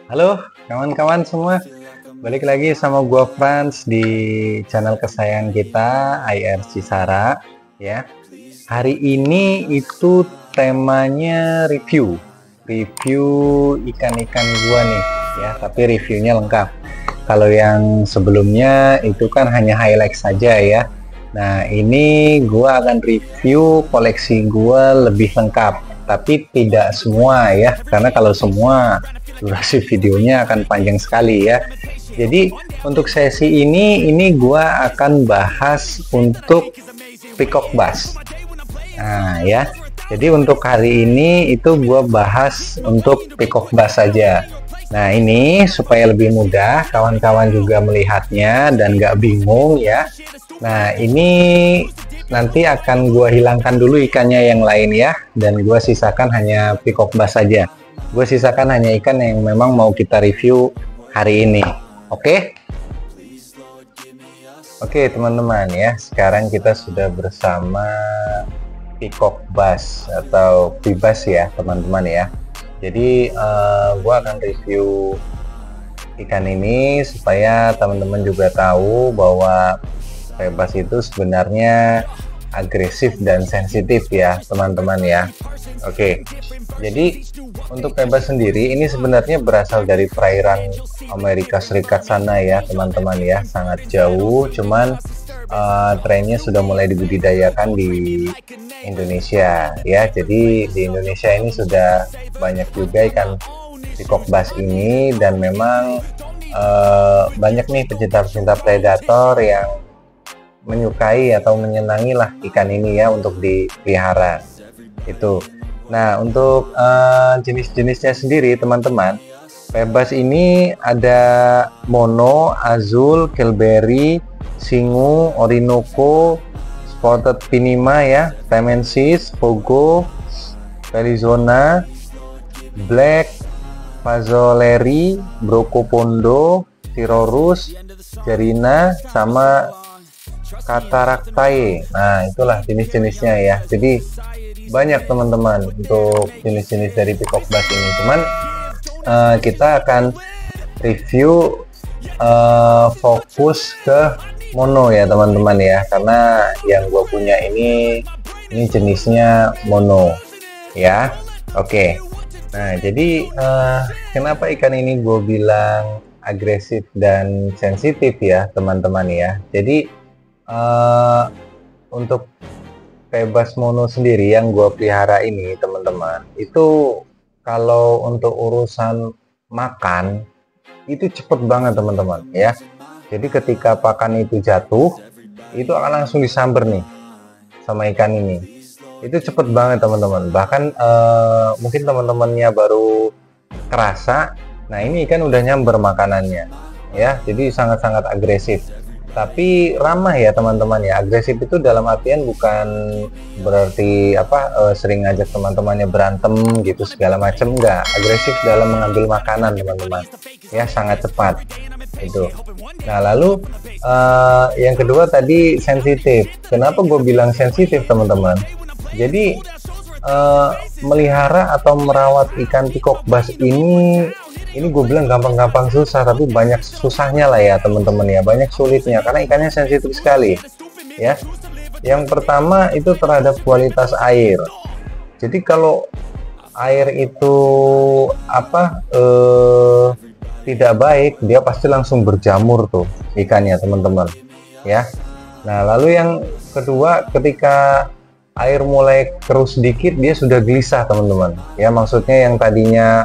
Halo kawan-kawan semua, balik lagi sama gua Franz di channel kesayangan kita IRC Sara ya. Hari ini itu temanya review ikan-ikan gua nih ya, tapi reviewnya lengkap. Kalau yang sebelumnya itu kan hanya highlight saja ya. Nah, ini gua akan review koleksi gua lebih lengkap, tapi tidak semua ya, karena kalau semua durasi videonya akan panjang sekali ya. Jadi untuk sesi ini gua akan bahas untuk peacock bass. Nah ya, jadi untuk hari ini itu gua bahas untuk peacock bass saja. Nah ini supaya lebih mudah kawan-kawan juga melihatnya dan nggak bingung ya. Nah ini nanti akan gua hilangkan dulu ikannya yang lain ya, dan gua sisakan hanya peacock bass saja. Gue sisakan hanya ikan yang memang mau kita review hari ini. Oke teman-teman ya, sekarang kita sudah bersama peacock bass atau bibas ya teman-teman ya. Jadi gue akan review ikan ini supaya teman-teman juga tahu bahwa bibas itu sebenarnya agresif dan sensitif ya teman-teman ya. Oke, jadi untuk bebas sendiri ini sebenarnya berasal dari perairan Amerika Serikat sana ya teman-teman ya, sangat jauh, cuman trennya sudah mulai dibudidayakan di Indonesia ya. Jadi di Indonesia ini sudah banyak juga ikan peacock bass ini, dan memang banyak nih pecinta-pecinta predator yang menyukai atau menyenangi lah ikan ini ya untuk dipelihara itu. Nah untuk jenis-jenisnya sendiri teman-teman, bebas ini ada mono, azul, kelberry, singu, orinoco, spotted pinima ya, temensis, pogo, pelizona, black, fazzoleri, brocopondo, cirrus, jarina, sama cataractae. Nah itulah jenis-jenisnya ya. Jadi banyak teman-teman untuk jenis-jenis dari peacock bass ini. Cuman kita akan review fokus ke mono ya teman-teman ya, karena yang gue punya ini jenisnya mono ya. Oke. Nah jadi kenapa ikan ini gue bilang agresif dan sensitif ya teman-teman ya. Jadi untuk bebas mono sendiri yang gue pelihara ini teman-teman, itu kalau untuk urusan makan itu cepet banget teman-teman ya. Jadi ketika pakan itu jatuh, itu akan langsung disamber nih sama ikan ini. Itu cepet banget teman-teman. Bahkan mungkin teman-temannya baru kerasa, nah ini ikan udah nyamber makanannya ya. Jadi sangat-sangat agresif, tapi ramah ya teman-teman ya. Agresif itu dalam artian bukan berarti sering ngajak teman-temannya berantem gitu segala macam, enggak. Agresif dalam mengambil makanan teman-teman ya, sangat cepat itu. Nah lalu yang kedua tadi sensitif. Kenapa gue bilang sensitif teman-teman? Jadi melihara atau merawat ikan peacock bass ini gue bilang gampang-gampang susah, tapi banyak susahnya lah ya teman-teman ya, banyak sulitnya karena ikannya sensitif sekali ya. Yang pertama itu terhadap kualitas air. Jadi kalau air itu tidak baik, dia pasti langsung berjamur tuh ikannya teman-teman ya. Nah lalu yang kedua, ketika air mulai keruh sedikit dia sudah gelisah teman-teman ya. Maksudnya yang tadinya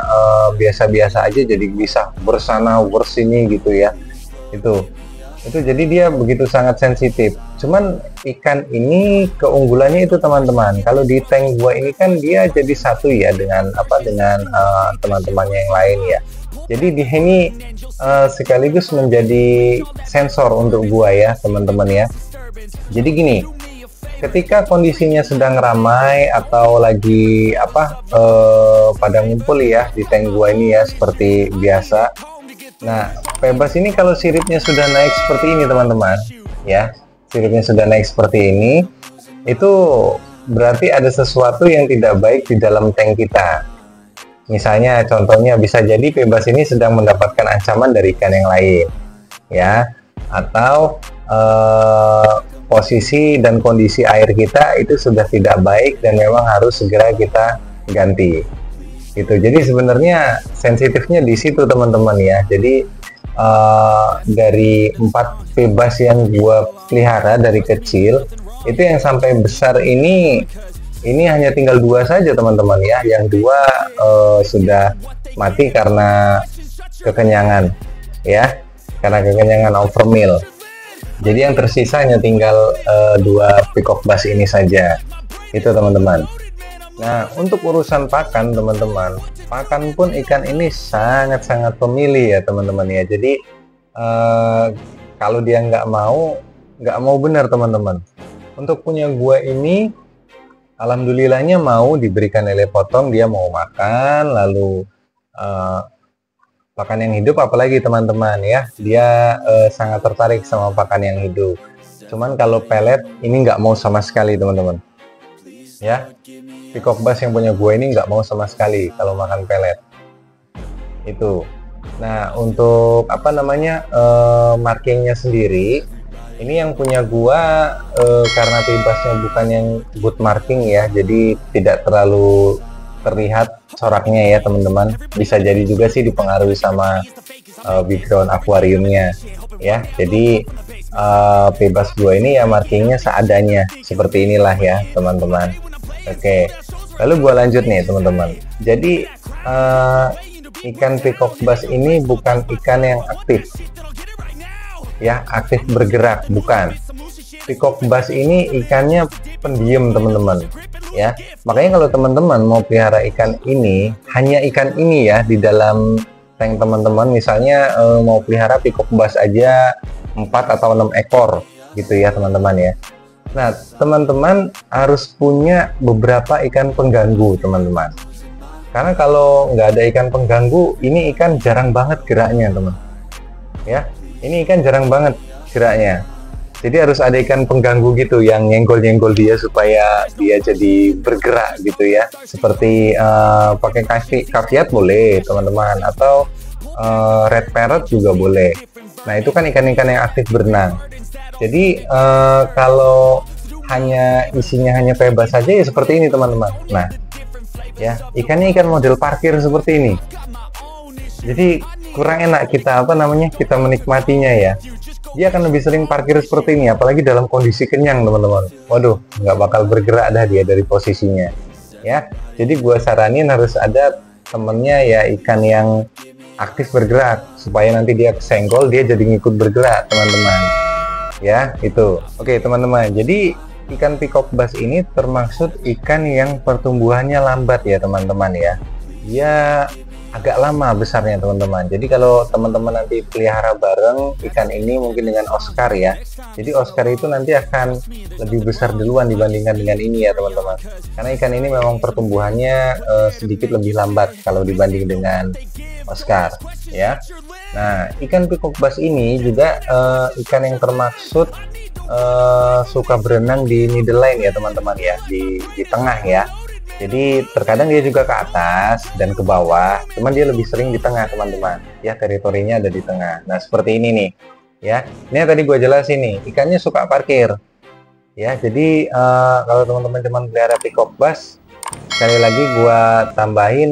biasa-biasa aja jadi gelisah, bersana bersini gitu ya. Itu jadi dia begitu sangat sensitif. Cuman ikan ini keunggulannya itu teman-teman, kalau di tank gua ini kan dia jadi satu ya dengan teman-temannya yang lain ya. Jadi di sini sekaligus menjadi sensor untuk gua ya teman-teman ya. Jadi gini, ketika kondisinya sedang ramai atau lagi pada ngumpul ya di tank gua ini ya seperti biasa. Nah bebas ini kalau siripnya sudah naik seperti ini teman-teman ya, siripnya sudah naik seperti ini, itu berarti ada sesuatu yang tidak baik di dalam tank kita. Misalnya contohnya bisa jadi bebas ini sedang mendapatkan ancaman dari ikan yang lain, ya, atau posisi dan kondisi air kita itu sudah tidak baik dan memang harus segera kita ganti. Gitu. Jadi sebenarnya sensitifnya di situ teman-teman ya. Jadi dari 4 bebas yang gua pelihara dari kecil itu yang sampai besar ini hanya tinggal 2 saja teman-teman ya. Yang 2 sudah mati karena kekenyangan ya, karena kekenyangan overmeal. Jadi yang tersisa hanya tinggal 2 peacock bass ini saja. Itu teman-teman. Nah, untuk urusan pakan teman-teman, pakan pun ikan ini sangat-sangat pemilih ya teman-teman ya. Jadi kalau dia nggak mau benar teman-teman. Untuk punya gua ini, alhamdulillahnya mau diberikan lele potong, dia mau makan, lalu pakan yang hidup apalagi teman-teman ya. Dia sangat tertarik sama pakan yang hidup. Cuman kalau pelet ini nggak mau sama sekali teman-teman. Ya. Peacock bass yang punya gue ini nggak mau sama sekali kalau makan pelet itu. Nah, untuk markingnya sendiri ini yang punya gua karena bebasnya bukan yang good marking ya, jadi tidak terlalu terlihat coraknya ya teman-teman. Bisa jadi juga sih dipengaruhi sama background akuariumnya ya. Jadi bebas gua ini ya markingnya seadanya seperti inilah ya teman-teman. Oke, lalu gua lanjut nih teman-teman. Jadi ikan peacock bass ini bukan ikan yang aktif ya, aktif bergerak, bukan. Peacock bass ini ikannya pendiam teman-teman ya. Makanya kalau teman-teman mau pelihara ikan ini, hanya ikan ini ya di dalam tank teman-teman, misalnya mau pelihara peacock bass aja 4 atau 6 ekor gitu ya teman-teman ya. Nah, teman-teman harus punya beberapa ikan pengganggu, teman-teman. Karena kalau nggak ada ikan pengganggu, ini ikan jarang banget geraknya, teman. Ya, ini ikan jarang banget geraknya. Jadi harus ada ikan pengganggu gitu yang nyenggol-nyenggol dia supaya dia jadi bergerak gitu ya. Seperti pakai caviat boleh, teman-teman, atau red parrot juga boleh. Nah, itu kan ikan-ikan yang aktif berenang. Jadi kalau isinya hanya bebas saja ya seperti ini teman-teman. Nah ya, ikannya ikan model parkir seperti ini. Jadi kurang enak kita kita menikmatinya ya. Dia akan lebih sering parkir seperti ini, apalagi dalam kondisi kenyang teman-teman. Waduh, nggak bakal bergerak dah dia dari posisinya. Ya, jadi gua saranin harus ada temennya ya ikan yang aktif bergerak supaya nanti dia kesenggol dia jadi ngikut bergerak teman-teman. Ya itu. Oke teman-teman, jadi ikan peacock bass ini termaksud ikan yang pertumbuhannya lambat ya teman-teman ya. Dia agak lama besarnya teman-teman. Jadi kalau teman-teman nanti pelihara bareng ikan ini mungkin dengan Oscar ya, jadi Oscar itu nanti akan lebih besar duluan dibandingkan dengan ini ya teman-teman, karena ikan ini memang pertumbuhannya sedikit lebih lambat kalau dibanding dengan Oscar ya. Nah, ikan peacock bass ini juga ikan yang termaksud suka berenang di middle line ya teman-teman ya, di tengah ya. Jadi terkadang dia juga ke atas dan ke bawah, cuman dia lebih sering di tengah teman-teman ya, teritorinya ada di tengah. Nah seperti ini nih ya, ini yang tadi gue jelasin nih, ikannya suka parkir ya. Jadi kalau teman-teman cuman pelihara peacock bass, sekali lagi gue tambahin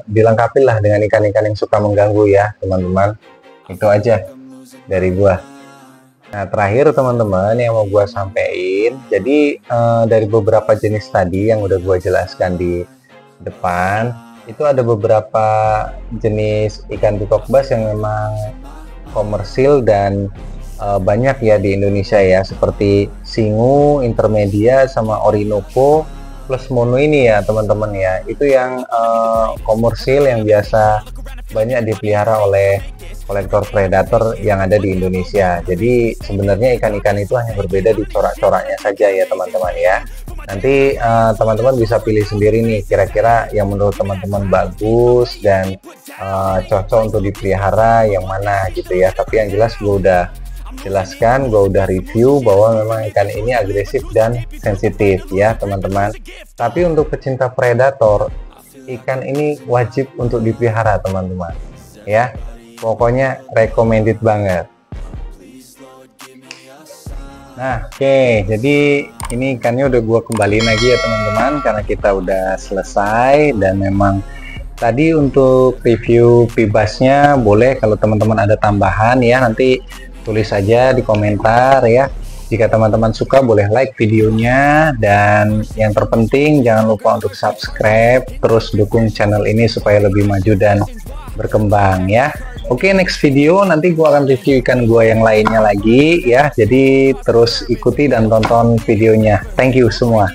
dilengkapi lah dengan ikan-ikan yang suka mengganggu ya teman-teman. Itu aja dari gua. Nah terakhir teman-teman yang mau gua sampaikan, jadi dari beberapa jenis tadi yang udah gua jelaskan di depan, itu ada beberapa jenis ikan peacock bass yang memang komersil dan banyak ya di Indonesia ya, seperti Singu, Intermedia, sama Orinoco plus Mono ini ya teman-teman ya. Itu yang komersil yang biasa banyak dipelihara oleh kolektor predator yang ada di Indonesia. Jadi sebenarnya ikan-ikan itu hanya berbeda di corak-coraknya saja ya teman-teman ya. Nanti teman-teman bisa pilih sendiri nih kira-kira yang menurut teman-teman bagus dan cocok untuk dipelihara yang mana gitu ya. Tapi yang jelas gue udah jelaskan, gue udah review bahwa memang ikan ini agresif dan sensitif ya teman-teman. Tapi untuk pecinta predator ikan ini wajib untuk dipelihara teman-teman ya, pokoknya recommended banget. Nah oke, jadi ini ikannya udah gua kembaliin lagi ya teman-teman, karena kita udah selesai. Dan memang tadi untuk review pibasnya, boleh kalau teman-teman ada tambahan ya, nanti tulis saja di komentar ya. Jika teman-teman suka boleh like videonya, dan yang terpenting jangan lupa untuk subscribe, terus dukung channel ini supaya lebih maju dan berkembang ya. Oke, next video nanti gua akan review ikan gua yang lainnya lagi ya, jadi terus ikuti dan tonton videonya. Thank you semua.